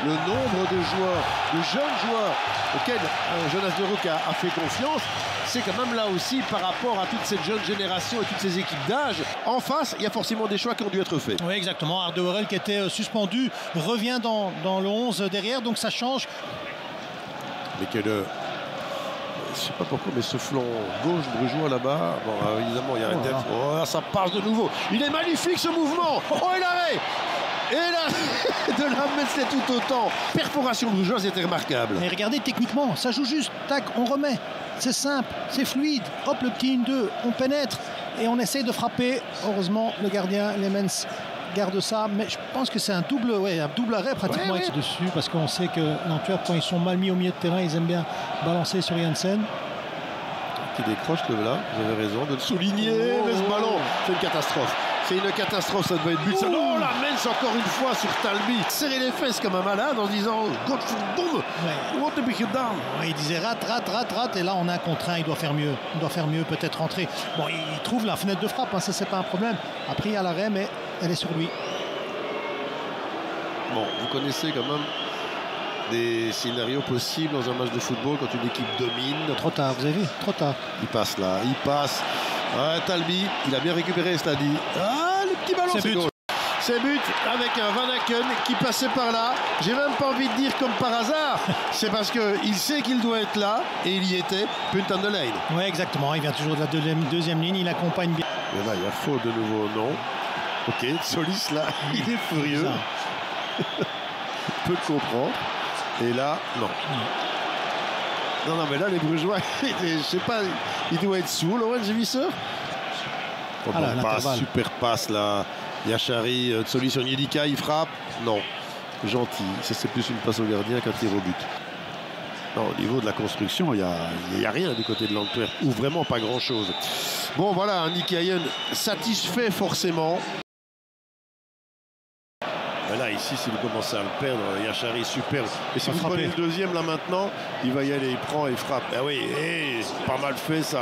le nombre de joueurs, de jeunes joueurs auxquels Jonas De Ruyck a fait confiance, c'est quand même là aussi par rapport à toute cette jeune génération et toutes ces équipes d'âge. En face, il y a forcément des choix qui ont dû être faits. Oui, exactement. Alderweireld qui était suspendu revient dans le 11 derrière, donc ça change. Mais que le... Je ne sais pas pourquoi, mais ce flanc gauche brugeois là-bas, bon, évidemment, il y a un def. Oh, ça passe de nouveau. Il est magnifique ce mouvement. Oh, et l'arrêt. Et là, de la mettre, c'est tout autant. Perforation brugeoise était remarquable. Et regardez, techniquement, ça joue juste. Tac, on remet. C'est simple, c'est fluide. Hop, le petit 1-2, on pénètre et on essaye de frapper. Heureusement, le gardien, Lemens, garde ça. Mais je pense que c'est un double arrêt pratiquement dessus, parce qu'on sait que l'Antwerp, quand ils sont mal mis au milieu de terrain, ils aiment bien balancer sur Janssen. Qui décroche le là, vous avez raison de le souligner. Mais ce ballon, c'est une catastrophe. C'est une catastrophe, ça devait être but. Oh, la Mens encore une fois sur Talbi. Serrer les fesses comme un malade en disant Godverdomme, what have you done? Il disait rate. Et là, on a un contre 1, il doit faire mieux. Il doit faire mieux, peut-être rentrer. Bon, il trouve la fenêtre de frappe, hein, ça, c'est pas un problème. Après, il y a l'arrêt, mais elle est sur lui. Bon, vous connaissez quand même des scénarios possibles dans un match de football quand une équipe domine. Trop tard, vous avez vu? Trop tard. Il passe là, il passe. Ouais, Talbi, il a bien récupéré, cela dit. Ah, le petit ballon, c'est but. C'est but avec un Van Aken qui passait par là. J'ai même pas envie de dire comme par hasard. C'est parce qu'il sait qu'il doit être là et il y était. Punt on the lane. Oui, exactement. Il vient toujours de la deuxième ligne. Il accompagne bien. Et là, il y a faute de nouveau, non. Ok, Solis là, il est furieux. Peut le comprendre. Et là, non. Non, mais là, les Brugeois, je sais pas, il doit être sous, Lorenz Visser. Oh, super passe là. Yachari, Solis sur Niedika, il frappe. Non, gentil. Ça, c'est plus une passe au gardien qu'un tir au but. Non, au niveau de la construction, il n'y a rien du côté de l'Antwerp, ou vraiment pas grand-chose. Bon, voilà, un Nicky Hayden satisfait forcément. Là, ici, s'il commence à le perdre, Yachari, super. Et si vous prenez le deuxième, là, maintenant, il va y aller, il prend et il frappe. Ah oui, c'est pas mal fait, ça.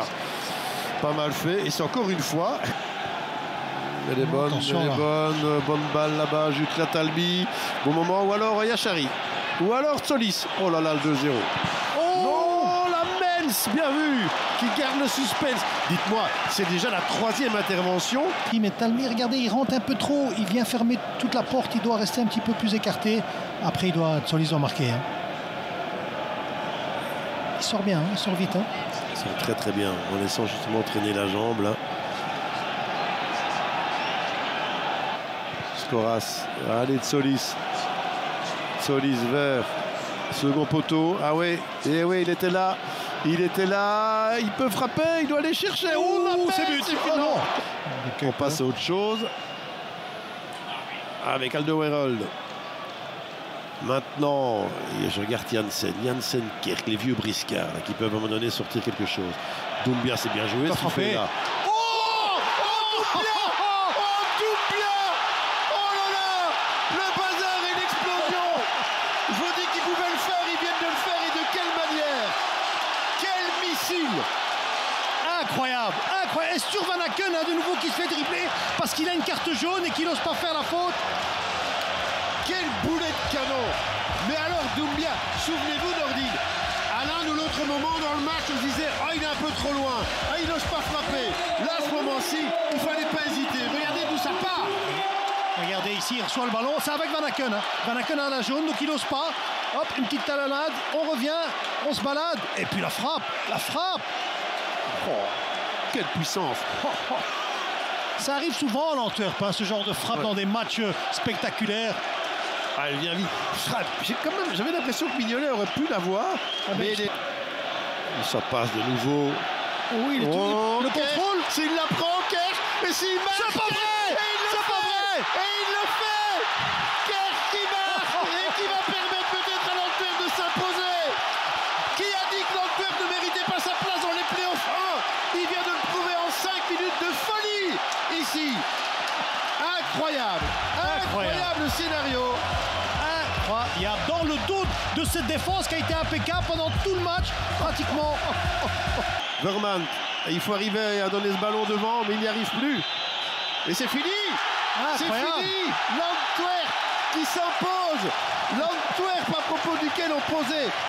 Pas mal fait. Et c'est encore une fois... Elle est bonne, bonne balle là-bas, Jutla Talbi. Bon moment, ou alors Yachari. Ou alors Solis. Oh là là, le 2-0. Oh non, la Mens, bien vu, qui garde le suspense. Dites-moi, c'est déjà la 3e intervention. Mais Talbi, regardez, il rentre un peu trop. Il vient fermer toute la porte. Il doit rester un petit peu plus écarté. Après, Solis doit marquer. Hein. Il sort bien, il sort vite. Hein. Il sort très très bien, en laissant justement traîner la jambe là. Skoras, allez de Solis. Solis vers second poteau. Ah ouais, et oui, il était là. Il était là. Il peut frapper, il doit aller chercher. Oh, c'est but, c'est fini. On passe à autre chose. Avec Alderweireld. Maintenant, je regarde Janssen, Kerk, les vieux briscards là, qui peuvent à un moment donné sortir quelque chose. Doumbia, c'est bien joué. Ce qu'il fait là. Incroyable. Et sur Van Aken, de nouveau, qui se fait dribbler parce qu'il a une carte jaune et qu'il n'ose pas faire la faute. Quel boulet de canon. Mais alors, Doumbia, souvenez-vous, Nordine, à l'un ou l'autre moment dans le match, on se disait « Ah, il est un peu trop loin. Ah, il n'ose pas frapper. » Là, à ce moment-ci, il ne fallait pas hésiter. Regardez d'où ça part. Regardez ici, il reçoit le ballon. C'est avec Van Aken. Hein. Van Aken a la jaune, donc il n'ose pas. Hop, une petite talonnade. On revient, on se balade. Et puis la frappe. Oh, quelle puissance. Ça arrive souvent à l'Antwerp, hein, ce genre de frappe dans des matchs spectaculaires. Ah, elle vient vite. J'avais l'impression que Mignolet aurait pu l'avoir. Mais ça passe de nouveau. Oui, le contrôle. S'il la prend, Kerk. Et s'il marque. C'est pas vrai. Et il le fait. Kerk qui marque et qui va permettre peut-être à l'Antwerp de s'imposer. Qui a dit que l'Antwerp ne méritait pas sa place dans les playoffs 1? Il vient de le prouver en 5 minutes de folie ici. Incroyable scénario. Incroyable. Dans le dos de cette défense qui a été impeccable pendant tout le match, pratiquement. Verman, il faut arriver à donner ce ballon devant, mais il n'y arrive plus. Et c'est fini. C'est fini. L'Antwerp qui s'impose. L'Antwerp à propos duquel on posait